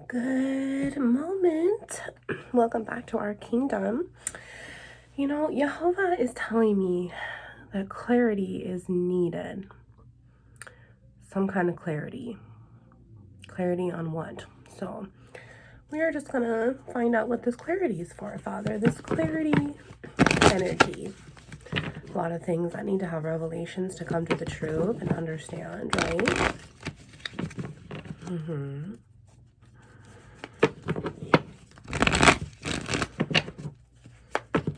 Good moment. Welcome back to our kingdom. You know, Jehovah is telling me that clarity is needed. Some kind of clarity. Clarity on what? So we are just going to find out what this clarity is for, Father. This clarity energy. A lot of things that need to have revelations to come to the truth and understand, right?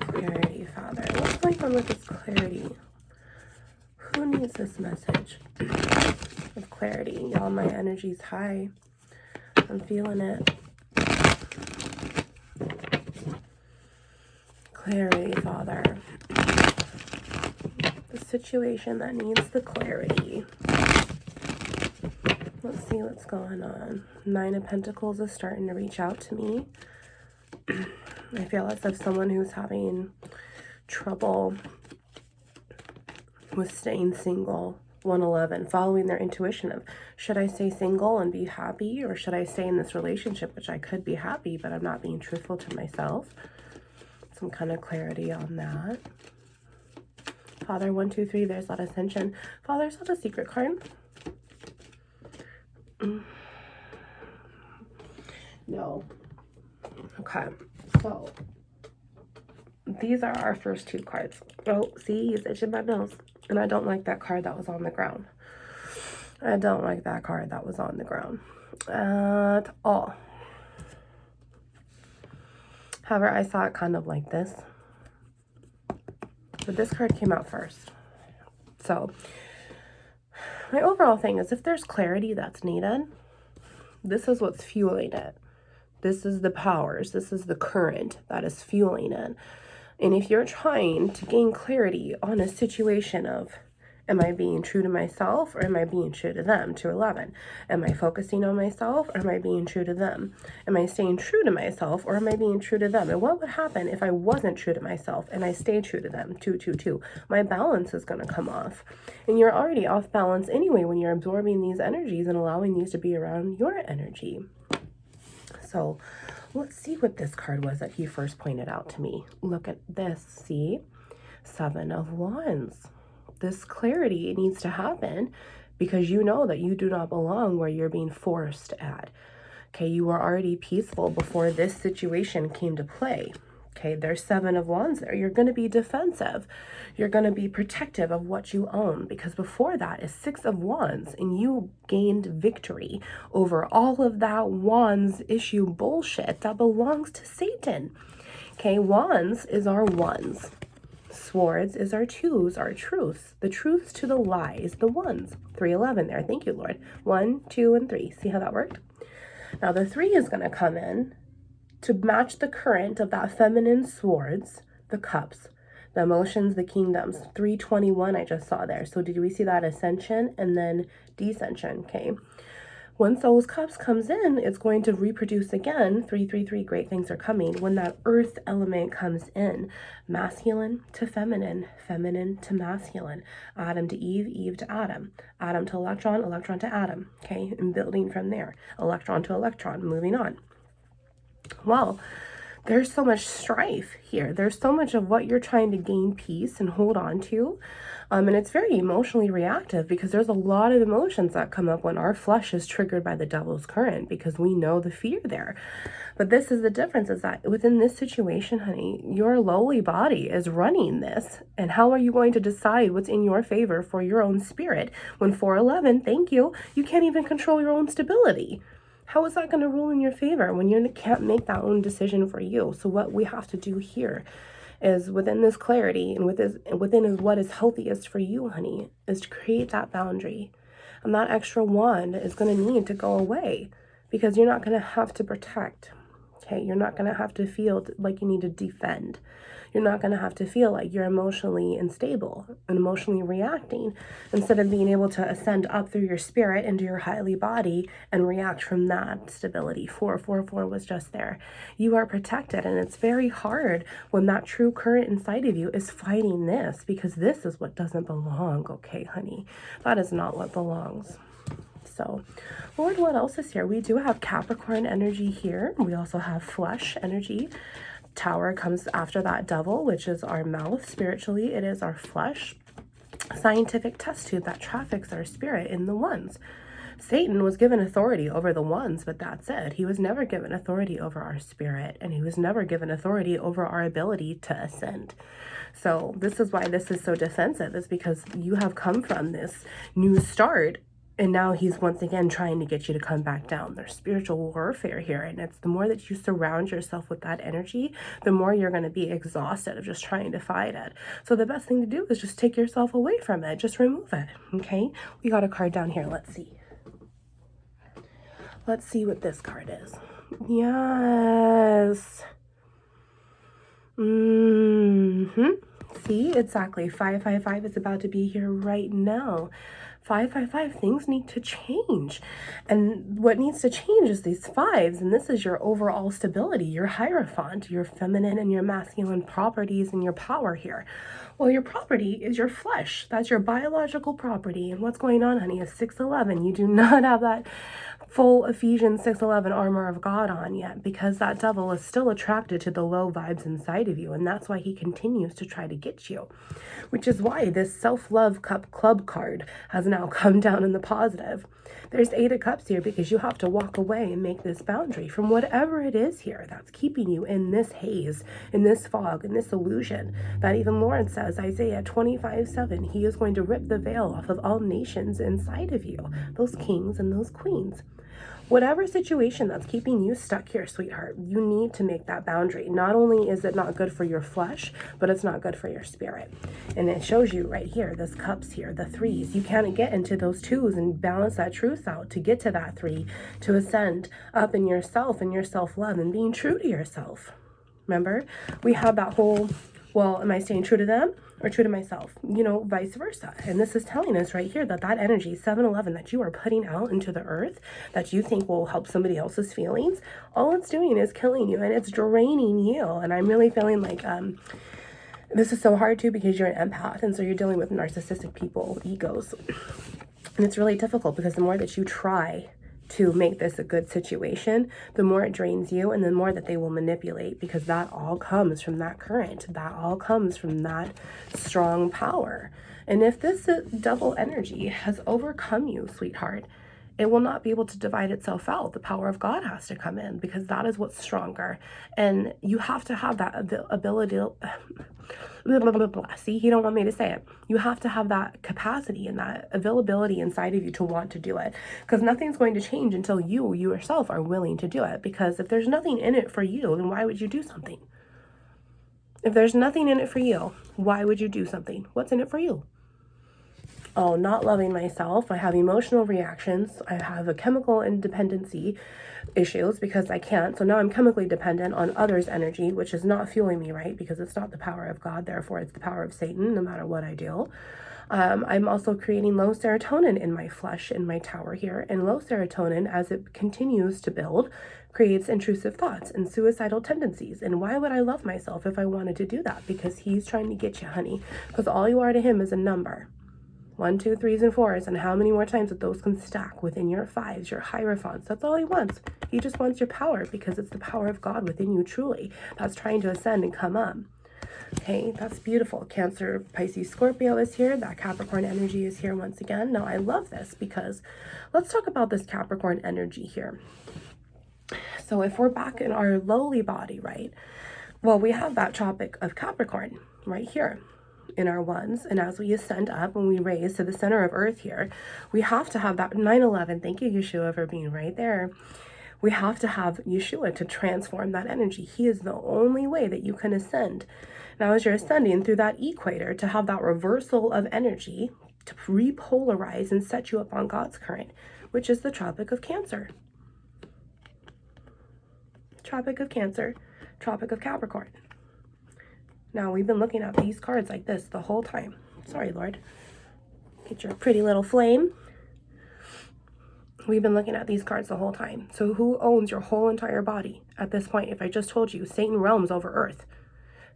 Clarity, Father. What's going on with this clarity? Who needs this message of clarity? Y'all, my energy's high. I'm feeling it. Clarity, Father. The situation that needs the clarity. Let's see what's going on. Nine of Pentacles is starting to reach out to me. I feel as if someone who's having trouble with staying single. 111, following their intuition of, should I stay single and be happy, or should I stay in this relationship, which I could be happy, but I'm not being truthful to myself? Some kind of clarity on that. Father, 1, 2, 3, there's that ascension. Father, is that a secret card? No. Okay, so these are our first two cards. Oh, see, he's itching my nose. And I don't like that card that was on the ground. I don't like that card that was on the ground at all. However, I saw it kind of like this. But this card came out first. So my overall thing is, if there's clarity that's needed, this is what's fueling it. This is the powers. This is the current that is fueling it. And if you're trying to gain clarity on a situation of, am I being true to myself or am I being true to them? 211. Am I focusing on myself or am I being true to them? Am I staying true to myself or am I being true to them? And what would happen if I wasn't true to myself and I stayed true to them? 222. My balance is going to come off. And you're already off balance anyway when you're absorbing these energies and allowing these to be around your energy. So let's see what this card was that he first pointed out to me. Look at this, see? 7 of Wands. This clarity needs to happen because you know that you do not belong where you're being forced at. Okay, you were already peaceful before this situation came to play. Okay, there's 7 of Wands there. You're going to be defensive. You're going to be protective of what you own, because before that is 6 of Wands and you gained victory over all of that Wands issue bullshit that belongs to Satan. Okay, Wands is our ones. Swords is our twos, our truths. The truths to the lies, the ones. 311 there. Thank you, Lord. 1, 2, and 3. See how that worked? Now the 3 is going to come in to match the current of that feminine swords, the cups, the emotions, the kingdoms. 321 I just saw there. So did we see that ascension and then descension? Okay. Once those cups comes in, it's going to reproduce again. 333, great things are coming. When that earth element comes in, masculine to feminine, feminine to masculine, Adam to Eve, Eve to Adam, Adam to electron, electron to Adam. Okay, and building from there, electron to electron, moving on. Well, there's so much strife here. There's so much of what you're trying to gain peace and hold on to. And it's very emotionally reactive because there's a lot of emotions that come up when our flesh is triggered by the devil's current because we know the fear there. But this is the difference, is that within this situation, honey, your lowly body is running this. And how are you going to decide what's in your favor for your own spirit when 411, thank you, you can't even control your own stability? How is that going to rule in your favor when you can't make that own decision for you? So what we have to do here is, within this clarity and within what is healthiest for you, honey, is to create that boundary. And that extra wand is going to need to go away because you're not going to have to protect. Okay, you're not going to have to feel like you need to defend. You're not going to have to feel like you're emotionally unstable and emotionally reacting, instead of being able to ascend up through your spirit into your highly body and react from that stability. 444 was just there. You are protected, and it's very hard when that true current inside of you is fighting this, because this is what doesn't belong. Okay, honey, that is not what belongs. So, Lord, what else is here? We do have Capricorn energy here. We also have flesh energy. Tower comes after that, Devil, which is our mouth. Spiritually, it is our flesh. Scientific test tube that traffics our spirit in the ones. Satan was given authority over the ones, but that's it. He was never given authority over our spirit, and he was never given authority over our ability to ascend. So this is why this is so defensive, is because you have come from this new start, and now he's once again trying to get you to come back down. There's spiritual warfare here, and it's the more that you surround yourself with that energy, the more you're going to be exhausted of just trying to fight it. So the best thing to do is just take yourself away from it. Just remove it, okay? We got a card down here. Let's see. Let's see what this card is. Yes. See, exactly. 555 is about to be here right now. 555, things need to change. And what needs to change is these fives, and this is your overall stability, your hierophant, your feminine and your masculine properties and your power here. Well, your property is your flesh. That's your biological property. And what's going on, honey, is 611. You do not have that full Ephesians 6:11 armor of God on yet, because that devil is still attracted to the low vibes inside of you, and that's why he continues to try to get you, which is why this self-love cup club card has now come down in the positive. There's 8 of Cups here because you have to walk away and make this boundary from whatever it is here that's keeping you in this haze, in this fog, in this illusion that even Lord says, Isaiah 25:7, he is going to rip the veil off of all nations inside of you, those kings and those queens. Whatever situation that's keeping you stuck here, sweetheart, you need to make that boundary. Not only is it not good for your flesh, but it's not good for your spirit. And it shows you right here, this cups here, the 3s. You can't get into those 2s and balance that truth out to get to that 3, to ascend up in yourself and your self-love and being true to yourself. Remember, we have that whole, well, am I staying true to them or true to myself? You know, vice versa. And this is telling us right here that that energy, 711, that you are putting out into the earth, that you think will help somebody else's feelings, all it's doing is killing you and it's draining you. And I'm really feeling like this is so hard too, because you're an empath, and so you're dealing with narcissistic people, egos. And it's really difficult because the more that you try to make this a good situation, the more it drains you and the more that they will manipulate, because that all comes from that current. That all comes from that strong power. And if this double energy has overcome you, sweetheart, it will not be able to divide itself out. The power of God has to come in, because that is what's stronger. And you have to have that ability. See, he don't want me to say it. You have to have that capacity and that availability inside of you to want to do it, because nothing's going to change until you yourself are willing to do it. Because if there's nothing in it for you, then why would you do something? If there's nothing in it for you, why would you do something? What's in it for you? Oh, not loving myself. I have emotional reactions. I have a chemical independency issues because I can't. So now I'm chemically dependent on others' energy, which is not fueling me right, because it's not the power of God. Therefore, it's the power of Satan, no matter what I do. I'm also creating low serotonin in my flesh, in my tower here. And low serotonin, as it continues to build, creates intrusive thoughts and suicidal tendencies. And why would I love myself if I wanted to do that? Because he's trying to get you, honey. Because all you are to him is a number. 1, 2, 3s, and 4s, and how many more times that those can stack within your 5s, your hierophants. That's all he wants. He just wants your power, because it's the power of God within you, truly, that's trying to ascend and come up. Okay, that's beautiful. Cancer, Pisces, Scorpio is here. That Capricorn energy is here once again. Now, I love this, because let's talk about this Capricorn energy here. So if we're back in our lowly body, right? Well, we have that Tropic of Capricorn right here in our ones, and as we ascend up and we raise to the center of earth here, we have to have that 911. Thank you, Yeshua, for being right there. We have to have Yeshua to transform that energy. He is the only way that you can ascend. Now, as you're ascending through that equator, to have that reversal of energy, to repolarize and set you up on God's current, which is the Tropic of Cancer. Tropic of Cancer, Tropic of Capricorn. Now, we've been looking at these cards like this the whole time. Sorry, Lord. Get your pretty little flame. We've been looking at these cards the whole time. So who owns your whole entire body at this point? If I just told you, Satan realms over earth.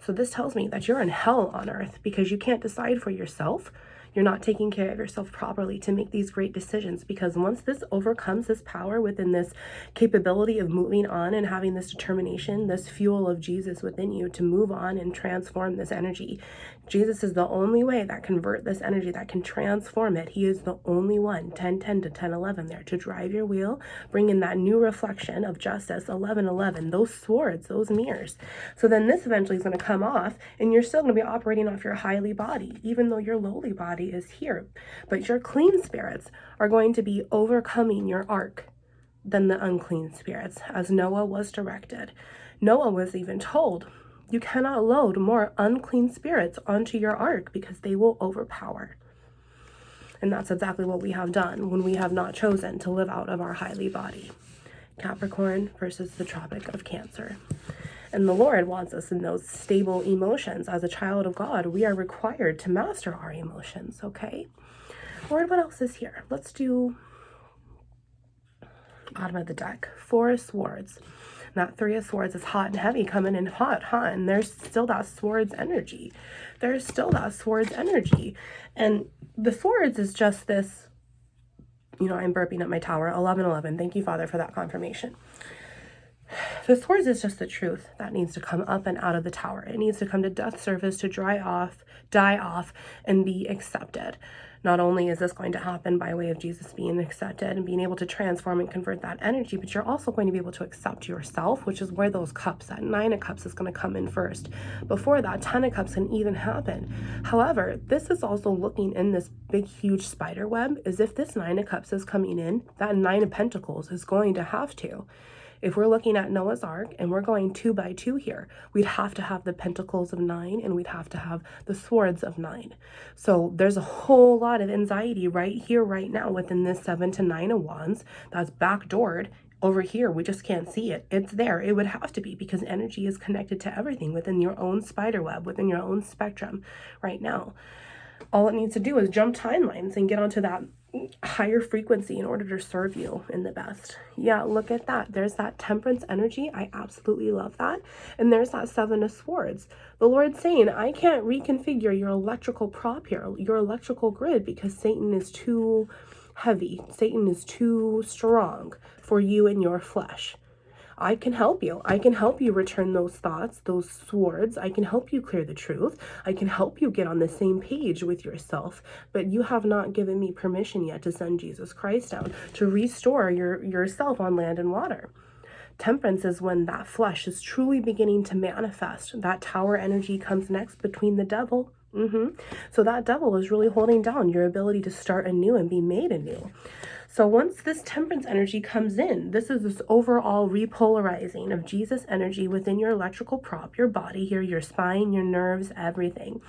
So this tells me that you're in hell on earth, because you can't decide for yourself. You're not taking care of yourself properly to make these great decisions, because once this overcomes this power within this capability of moving on and having this determination, this fuel of Jesus within you to move on and transform this energy. Jesus is the only way that convert this energy, that can transform it. He is the only one, 10-10 to 10-11 there, to drive your wheel, bring in that new reflection of justice, 11-11, those swords, those mirrors. So then this eventually is going to come off, and you're still going to be operating off your highly body, even though your lowly body is here. But your clean spirits are going to be overcoming your arc than the unclean spirits, as Noah was directed. Noah was even told, you cannot load more unclean spirits onto your ark because they will overpower. And that's exactly what we have done when we have not chosen to live out of our highly body. Capricorn versus the Tropic of Cancer. And the Lord wants us in those stable emotions. As a child of God, we are required to master our emotions, okay? Lord, what else is here? Let's do bottom of the deck. 4 of Swords. That 3 of Swords is hot and heavy, coming in hot, and there's still that Swords energy. There's still that Swords energy. And the Swords is just this, I'm burping at my tower, 11-11. Thank you, Father, for that confirmation. The Swords is just the truth that needs to come up and out of the tower. It needs to come to death's surface, to die off, and be accepted. Not only is this going to happen by way of Jesus being accepted and being able to transform and convert that energy, but you're also going to be able to accept yourself, which is where those cups, that 9 of Cups is going to come in first. Before that, 10 of Cups can even happen. However, this is also looking in this big, huge spider web, as if this 9 of Cups is coming in, that 9 of Pentacles is going to have to. If we're looking at Noah's Ark and we're going 2 by 2 here, we'd have to have the Pentacles of 9 and we'd have to have the Swords of 9. So there's a whole lot of anxiety right here, right now within this 7 to 9 of Wands that's backdoored over here. We just can't see it. It's there. It would have to be, because energy is connected to everything within your own spider web, within your own spectrum right now. All it needs to do is jump timelines and get onto that higher frequency in order to serve you in the best. Yeah, look at that. There's that Temperance energy. I absolutely love that. And there's that 7 of Swords. The Lord's saying, I can't reconfigure your electrical prop here, your electrical grid, because Satan is too heavy. Satan is too strong for you and your flesh. I can help you. I can help you return those thoughts, those swords. I can help you clear the truth. I can help you get on the same page with yourself. But you have not given me permission yet to send Jesus Christ down to restore yourself on land and water. Temperance is when that flesh is truly beginning to manifest. That tower energy comes next between the devil. So that devil is really holding down your ability to start anew and be made anew. So once this Temperance energy comes in, this is this overall repolarizing of Jesus energy within your electrical prop, your body here, your spine, your nerves, everything.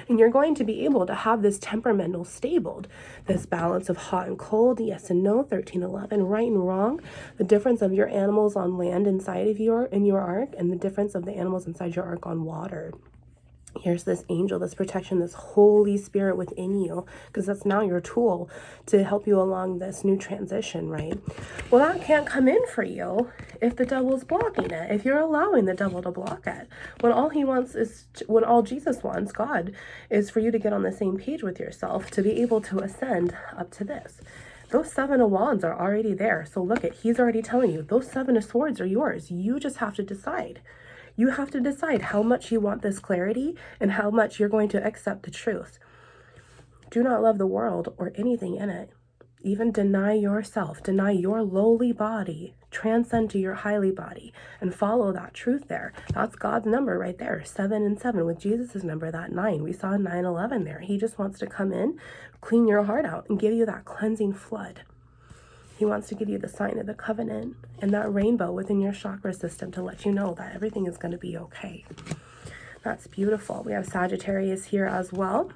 And you're going to be able to have this temperamental stabled, this balance of hot and cold, yes and no, 13-11, right and wrong, the difference of your animals on land inside of your ark, and the difference of the animals inside your ark on water. Here's this angel, this protection, this Holy Spirit within you, because that's now your tool to help you along this new transition, right? Well, that can't come in for you if the devil's blocking it, if you're allowing the devil to block it. When all he wants is, when all Jesus wants, God, is for you to get on the same page with yourself to be able to ascend up to this. Those 7 of Wands are already there. So look at, he's already telling you, those 7 of Swords are yours. You just have to decide. You have to decide how much you want this clarity and how much you're going to accept the truth. Do not love the world or anything in it. Even deny yourself, deny your lowly body, transcend to your highly body, and follow that truth there. That's God's number right there, 7 and 7. With Jesus' number, that 9. We saw 9-11 there. He just wants to come in, clean your heart out, and give you that cleansing flood. He wants to give you the sign of the covenant and that rainbow within your chakra system to let you know that everything is going to be okay. That's beautiful. We have Sagittarius here as well.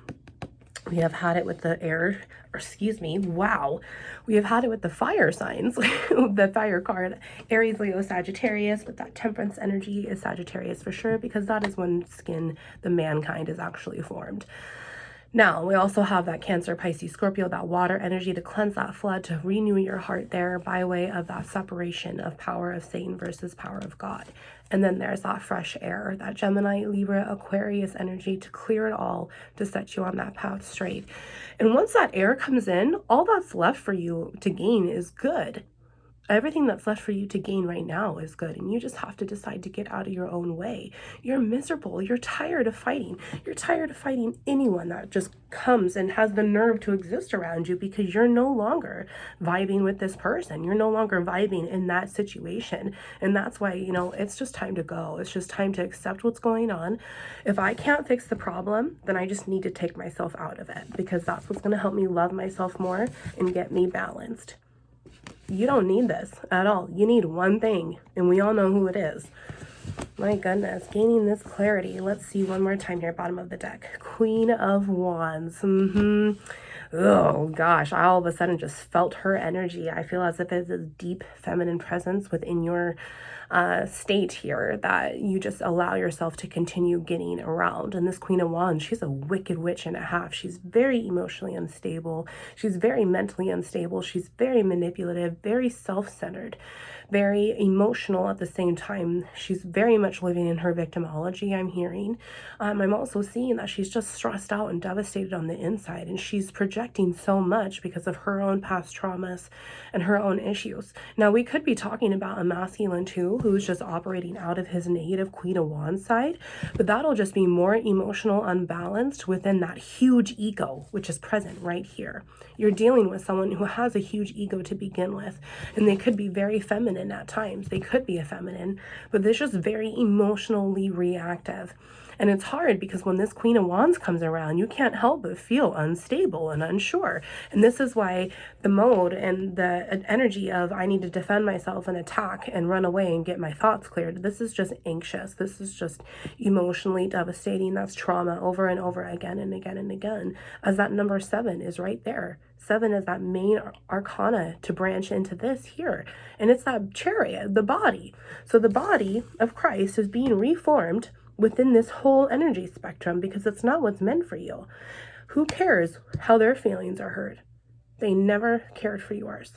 We have had it with the we have had it with the fire signs, the fire card, Aries, Leo, Sagittarius, with that Temperance energy is Sagittarius for sure, because that is when the mankind is actually formed. Now, we also have that Cancer, Pisces, Scorpio, that water energy to cleanse that flood, to renew your heart there by way of that separation of power of Satan versus power of God. And then there's that fresh air, that Gemini, Libra, Aquarius energy to clear it all, to set you on that path straight. And once that air comes in, all that's left for you to gain is good. Everything that's left for you to gain right now is good, and you just have to decide to get out of your own way. You're miserable. You're tired of fighting. You're tired of fighting anyone that just comes and has the nerve to exist around you, because you're no longer vibing with this person. You're no longer vibing in that situation. And that's why, you know, it's just time to go. It's just time to accept what's going on. If I can't fix the problem, then I just need to take myself out of it, because that's what's going to help me love myself more and get me balanced. You don't need this at all. You need one thing, and we all know who it is. My goodness, gaining this clarity. Let's see one more time here, bottom of the deck. Queen of Wands. Oh gosh, I all of a sudden just felt her energy. I feel as if it's a deep feminine presence within your state here that you just allow yourself to continue getting around. And this Queen of Wands, she's a wicked witch and a half. She's very emotionally unstable. She's very mentally unstable. She's very manipulative, very self-centered, very emotional at the same time. She's very much living in her victimology, I'm hearing. I'm also seeing that she's just stressed out and devastated on the inside, and she's projecting so much because of her own past traumas and her own issues. Now, we could be talking about a masculine too, who's just operating out of his negative Queen of Wands side, but that'll just be more emotional unbalanced within that huge ego, which is present right here. You're dealing with someone who has a huge ego to begin with, and they could be very feminine at times. They could be a feminine, but they're just very emotionally reactive. And it's hard because when this Queen of Wands comes around, you can't help but feel unstable and unsure. And this is why the mode and the energy of I need to defend myself and attack and run away and get my thoughts cleared, this is just anxious. This is just emotionally devastating. That's trauma over and over again and again and again, as that number 7 is right there. 7 is that main arcana to branch into this here. And it's that chariot, the body. So the body of Christ is being reformed within this whole energy spectrum, because it's not what's meant for you. Who cares how their feelings are hurt? They never cared for yours.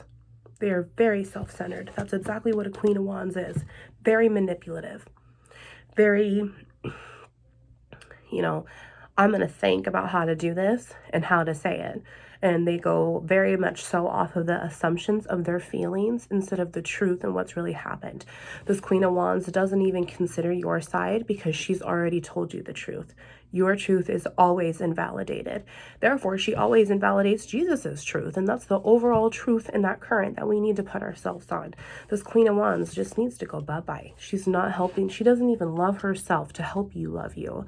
They are very self-centered. That's exactly what a Queen of Wands is. Very manipulative. Very, you know, I'm going to think about how to do this and how to say it. And they go very much so off of the assumptions of their feelings instead of the truth and what's really happened. This Queen of Wands doesn't even consider your side because she's already told you the truth. Your truth is always invalidated. Therefore, she always invalidates Jesus's truth. And that's the overall truth in that current that we need to put ourselves on. This Queen of Wands just needs to go bye-bye. She's not helping. She doesn't even love herself to help you love you.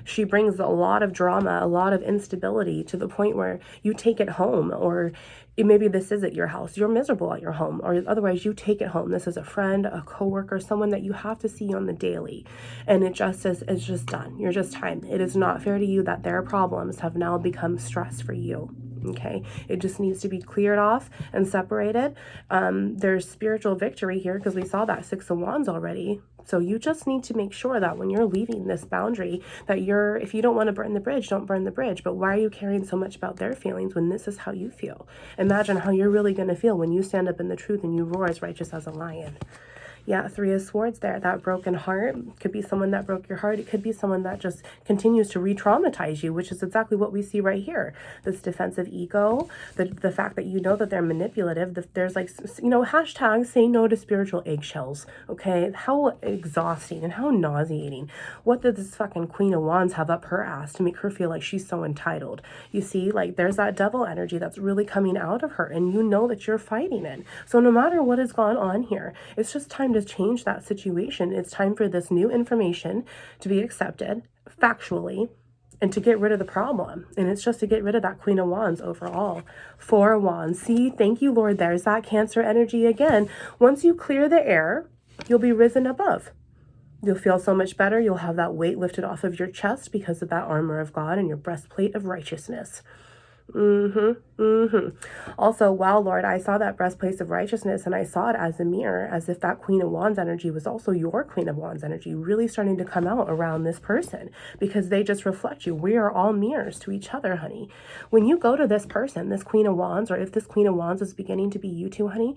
She brings a lot of drama, a lot of instability, to the point where you take it home, or maybe this is at your house. You're miserable at your home, or otherwise you take it home. This is a friend, a coworker, someone that you have to see on the daily, and it just is, it's just done. You're just time. It is not fair to you that their problems have now become stress for you. Okay, it just needs to be cleared off and separated. There's spiritual victory here because we saw that 6 of Wands already. So you just need to make sure that when you're leaving this boundary, that if you don't want to burn the bridge, don't burn the bridge. But why are you caring so much about their feelings when this is how you feel? Imagine how you're really going to feel when you stand up in the truth and you roar as righteous as a lion. Yeah, 3 of Swords there, that broken heart. Could be someone that broke your heart. It could be someone that just continues to re-traumatize you, which is exactly what we see right here. This defensive ego, the fact that you know that they're manipulative. There's like, you know, hashtag say no to spiritual eggshells, okay? How exhausting and how nauseating. What did this fucking Queen of Wands have up her ass to make her feel like she's so entitled? You see, like there's that devil energy that's really coming out of her, and you know that you're fighting it. So no matter what has gone on here, it's just time to change that situation. It's time for this new information to be accepted factually and to get rid of the problem. And it's just to get rid of that Queen of Wands overall. 4 of Wands. See, thank you, Lord. There's that Cancer energy again. Once you clear the air, you'll be risen above. You'll feel so much better. You'll have that weight lifted off of your chest because of that armor of God and your breastplate of righteousness. Also, wow, Lord, I saw that breastplate of righteousness and I saw it as a mirror, as if that Queen of Wands energy was also your Queen of Wands energy, really starting to come out around this person because they just reflect you. We are all mirrors to each other, honey. When you go to this person, this Queen of Wands, or if this Queen of Wands is beginning to be you too, honey,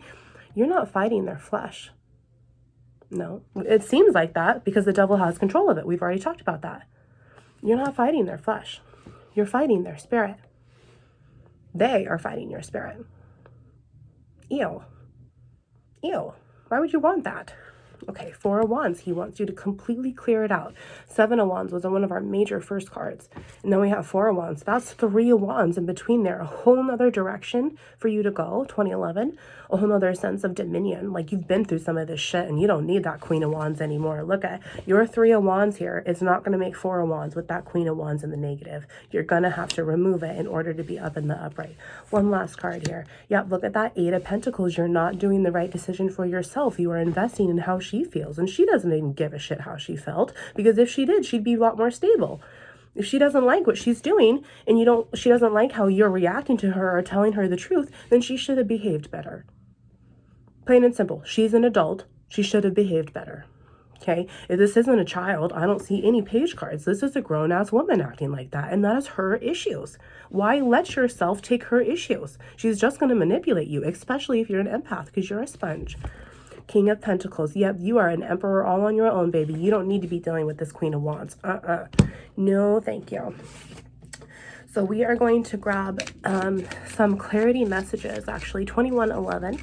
you're not fighting their flesh. No, it seems like that because the devil has control of it. We've already talked about that. You're not fighting their flesh. You're fighting their spirit. They are fighting your spirit. Ew. Ew. Why would you want that? Okay, Four of Wands. He wants you to completely clear it out. Seven of Wands was one of our major first cards. And then we have Four of Wands. That's Three of Wands in between there. A whole nother direction for you to go, 2011. A whole nother sense of dominion. Like you've been through some of this shit and you don't need that Queen of Wands anymore. Look at your Three of Wands here. It's not going to make Four of Wands with that Queen of Wands in the negative. You're going to have to remove it in order to be up in the upright. One last card here. Yep, look at that Eight of Pentacles. You're not doing the right decision for yourself. You are investing in how she feels, and she doesn't even give a shit how she felt, because if she did, she'd be a lot more stable. If she doesn't like what she's doing and she doesn't like how you're reacting to her or telling her the truth, then she should have behaved better. Plain and simple. She's an adult. She should have behaved better. Okay, if this isn't a child, I don't see any page cards. This is a grown-ass woman acting like that, and that is her issues. Why let yourself take her issues? She's just going to manipulate you, especially if you're an empath, because you're a sponge. King of Pentacles. Yep, you are an emperor all on your own, baby. You don't need to be dealing with this Queen of Wands. No, thank you. So we are going to grab some clarity messages, actually. 2111.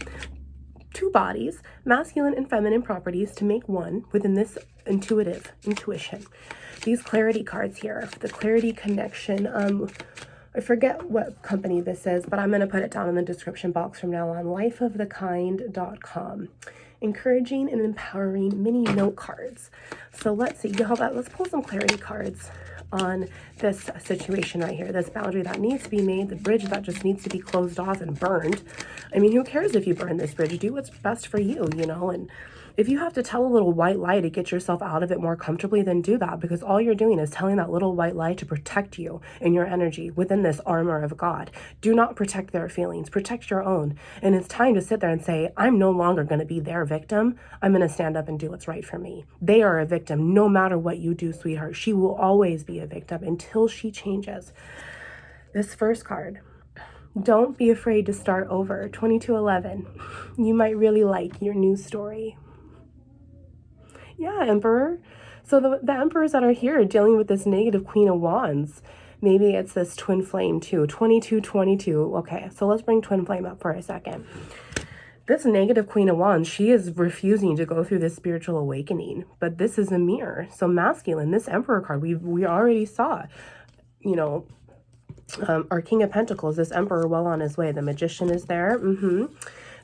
Two bodies, masculine and feminine properties to make one within this intuition. These clarity cards here, the clarity connection. I forget what company this is, but I'm going to put it down in the description box from now on. lifeofthekind.com. Encouraging and empowering mini note cards. So let's see. How about let's pull some clarity cards on this situation right here, this boundary that needs to be made, the bridge that just needs to be closed off and burned. I mean, who cares if you burn this bridge? Do what's best for you, you know, and if you have to tell a little white lie to get yourself out of it more comfortably, then do that, because all you're doing is telling that little white lie to protect you and your energy within this armor of God. Do not protect their feelings, protect your own. And it's time to sit there and say, I'm no longer going to be their victim. I'm going to stand up and do what's right for me. They are a victim no matter what you do, sweetheart. She will always be a victim until she changes. This first card. Don't be afraid to start over. 2211. You might really like your new story. Yeah, Emperor. So the emperors that are here dealing with this negative Queen of Wands, maybe it's this twin flame too. 2222. Okay, so let's bring twin flame up for a second. This negative Queen of Wands, she is refusing to go through this spiritual awakening, but this is a mirror. So masculine, this Emperor card, we already saw, you know, our King of Pentacles, this Emperor well on his way. The Magician is there.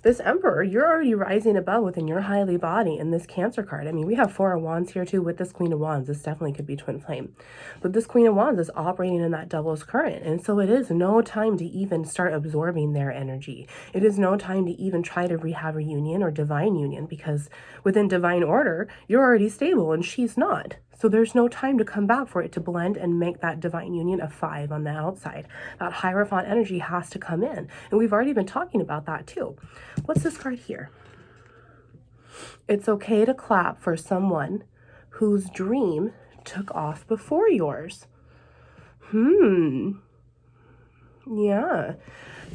This Emperor, you're already rising above within your highly body in this Cancer card. I mean, we have Four of Wands here too with this Queen of Wands. This definitely could be twin flame. But this Queen of Wands is operating in that Devil's current. And so it is no time to even start absorbing their energy. It is no time to even try to have a union or divine union, because within divine order, you're already stable and she's not. So there's no time to come back for it to blend and make that divine union a 5 on the outside. That Hierophant energy has to come in. And we've already been talking about that too. What's this card here? It's okay to clap for someone whose dream took off before yours. Yeah.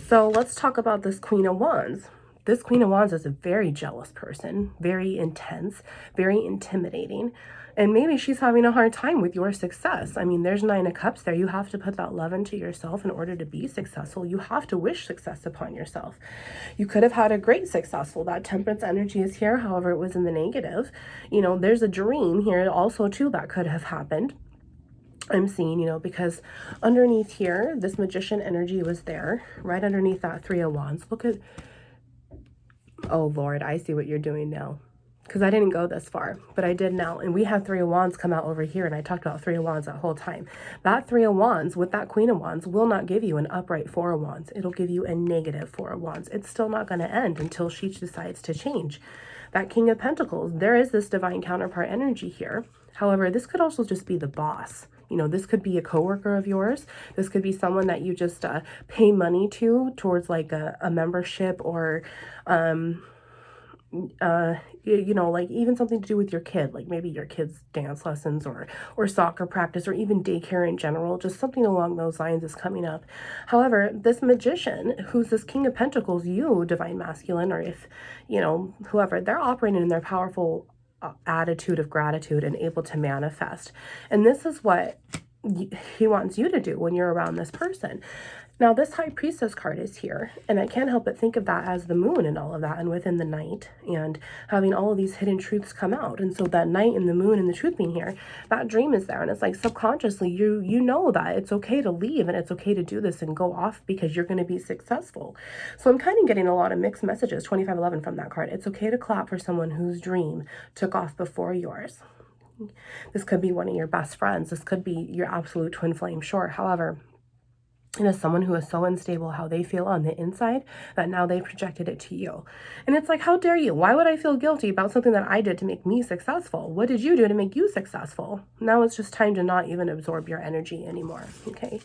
So let's talk about this Queen of Wands. This Queen of Wands is a very jealous person, very intense, very intimidating. And maybe she's having a hard time with your success. I mean, there's Nine of Cups there. You have to put that love into yourself in order to be successful. You have to wish success upon yourself. You could have had a great successful. That Temperance energy is here. However, it was in the negative. You know, there's a dream here also too that could have happened. I'm seeing, you know, because underneath here, this Magician energy was there. Right underneath that Three of Wands. Look at... Oh, Lord, I see what you're doing now. Because I didn't go this far, but I did now. And we have Three of Wands come out over here, and I talked about Three of Wands that whole time. That Three of Wands with that Queen of Wands will not give you an upright Four of Wands. It'll give you a negative Four of Wands. It's still not going to end until she decides to change. That King of Pentacles, there is this divine counterpart energy here. However, this could also just be the boss. You know, this could be a coworker of yours. This could be someone that you just pay money to towards like a membership, or you know, like even something to do with your kid, like maybe your kid's dance lessons or soccer practice, or even daycare in general. Just something along those lines is coming up. However, this magician, who's this King of Pentacles, you, divine masculine, or if, you know, whoever, they're operating in their powerful attitude of gratitude and able to manifest. And this is what he wants you to do when you're around this person. Now, this High Priestess card is here, and I can't help but think of that as the moon and all of that, and within the night, and having all of these hidden truths come out. And so that night and the moon and the truth being here, that dream is there, and it's like subconsciously you know that it's okay to leave and it's okay to do this and go off because you're going to be successful. So I'm kind of getting a lot of mixed messages, 2511 from that card. It's okay to clap for someone whose dream took off before yours. This could be one of your best friends. This could be your absolute twin flame, sure. However, it is someone who is so unstable how they feel on the inside that now they projected it to you. And it's like, how dare you? Why would I feel guilty about something that I did to make me successful? What did you do to make you successful? Now it's just time to not even absorb your energy anymore. Okay.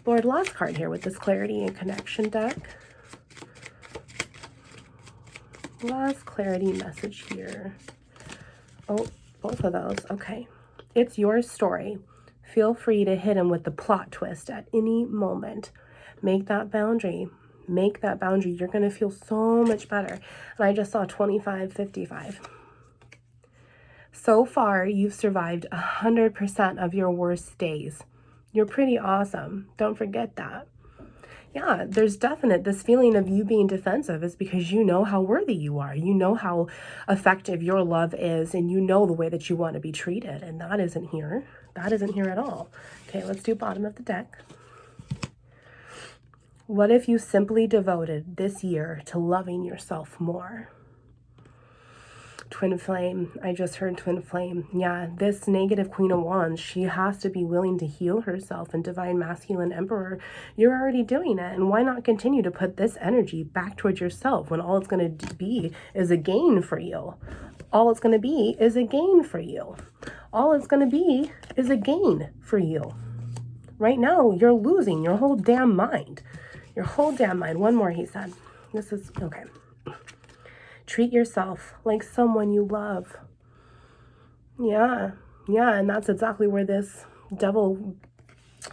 Lord, last card here with this clarity and connection deck. Last clarity message here. Oh, both of those. Okay. It's your story. Feel free to hit him with the plot twist at any moment. Make that boundary. Make that boundary. You're going to feel so much better. And I just saw 2555. So far, you've survived 100% of your worst days. You're pretty awesome. Don't forget that. Yeah, there's definite, this feeling of you being defensive is because you know how worthy you are. You know how effective your love is, and you know the way that you want to be treated. And that isn't here. That isn't here at all. Okay, let's do bottom of the deck. What if you simply devoted this year to loving yourself more? Twin flame. I just heard twin flame. Yeah, this negative Queen of Wands, she has to be willing to heal herself. And divine masculine emperor, you're already doing it. And why not continue to put this energy back towards yourself when all it's going to be is a gain for you? All it's going to be is a gain for you. All it's going to be is a gain for you. Right now, you're losing your whole damn mind. Your whole damn mind. One more, he said. This is, okay. Treat yourself like someone you love. Yeah, and that's exactly where this devil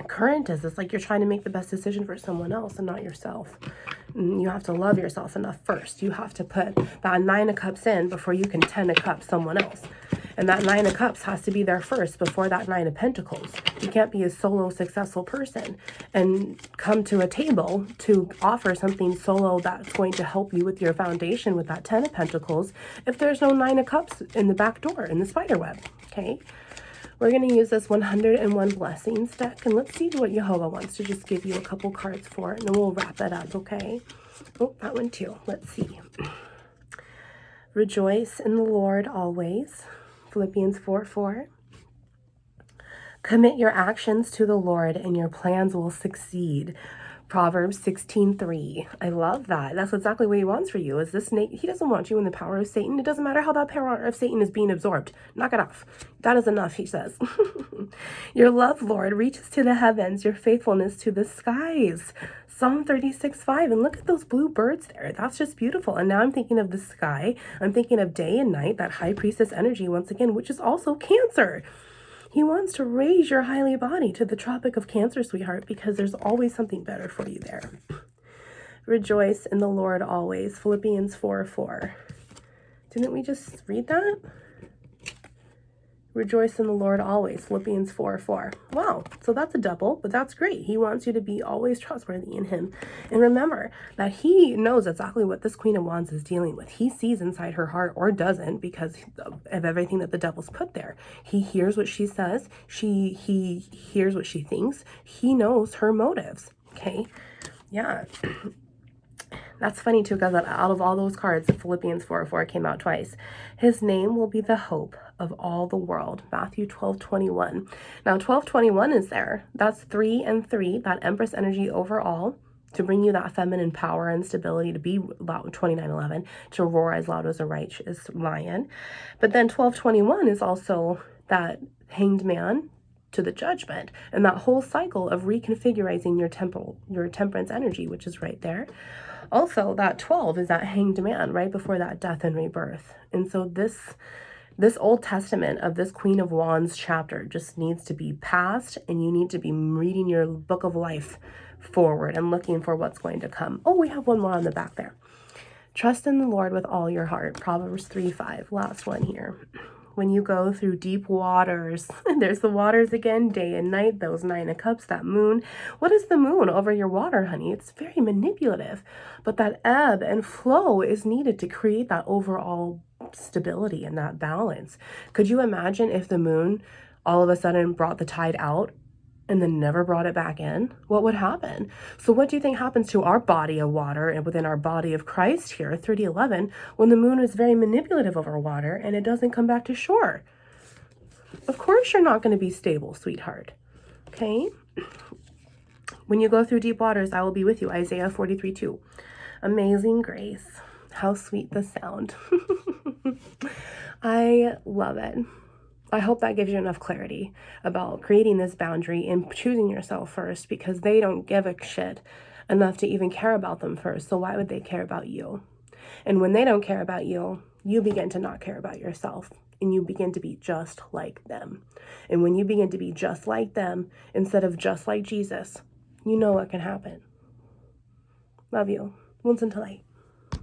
current is. It's like you're trying to make the best decision for someone else and not yourself. And you have to love yourself enough first. You have to put that 9 of Cups in before you can 10 of Cups someone else. And that 9 of Cups has to be there first before that 9 of Pentacles. You can't be a solo successful person and come to a table to offer something solo that's going to help you with your foundation with that 10 of Pentacles if there's no 9 of Cups in the back door, in the spider web. Okay. We're going to use this 101 Blessings deck, and let's see what Jehovah wants to just give you a couple cards for, and then we'll wrap it up, okay? Oh, that one too. Let's see. Rejoice in the Lord always. Philippians 4:4. Commit your actions to the Lord, and your plans will succeed. Proverbs 16:3. I love that. That's exactly what he wants for you. Is this he doesn't want you in the power of Satan. It doesn't matter how that power of Satan is being absorbed. Knock it off. That is enough, he says. Your love, Lord, reaches to the heavens, your faithfulness to the skies. Psalm 36:5. And look at those blue birds there. That's just beautiful. And now I'm thinking of the sky. I'm thinking of day and night, that high priestess energy once again, which is also Cancer. He wants to raise your highly body to the Tropic of Cancer, sweetheart, because there's always something better for you there. Rejoice in the Lord always. Philippians 4:4. Didn't we just read that? Rejoice in the Lord always. Philippians 4:4. Wow. So that's a double, but that's great. He wants you to be always trustworthy in him. And remember that he knows exactly what this Queen of Wands is dealing with. He sees inside her heart, or doesn't, because of everything that the devil's put there. He hears what she says. He hears what she thinks. He knows her motives. Okay. Yeah. That's funny too, because out of all those cards, Philippians 4:4 came out twice. His name will be the hope of all the world. Matthew 12:21. Now 12:21 is there. That's 3 and 3, that Empress energy overall, to bring you that feminine power and stability, to be loud. 29:11, to roar as loud as a righteous lion. But then 12:21 is also that Hanged Man, to the judgment and that whole cycle of reconfiguring your temperance energy, which is right there. Also, that 12 is that hanged man right before that death and rebirth. And so this Old Testament of this Queen of Wands chapter just needs to be passed, and you need to be reading your book of life forward and looking for what's going to come. Oh, we have one more on the back there. Trust in the Lord with all your heart. Proverbs 3:5. Last one here. When you go through deep waters, there's the waters again, day and night, those 9 of cups, that moon. What is the moon over your water, honey? It's very manipulative, but that ebb and flow is needed to create that overall stability and that balance. Could you imagine if the moon all of a sudden brought the tide out and then never brought it back in? What would happen? So what do you think happens to our body of water and within our body of Christ here, 3011, when the moon is very manipulative over water and it doesn't come back to shore? Of course you're not going to be stable, sweetheart. Okay? When you go through deep waters, I will be with you. Isaiah 43:2. Amazing grace. How sweet the sound. I love it. I hope that gives you enough clarity about creating this boundary and choosing yourself first, because they don't give a shit enough to even care about them first. So why would they care about you? And when they don't care about you, you begin to not care about yourself, and you begin to be just like them. And when you begin to be just like them instead of just like Jesus, you know what can happen. Love you. Wounds into light.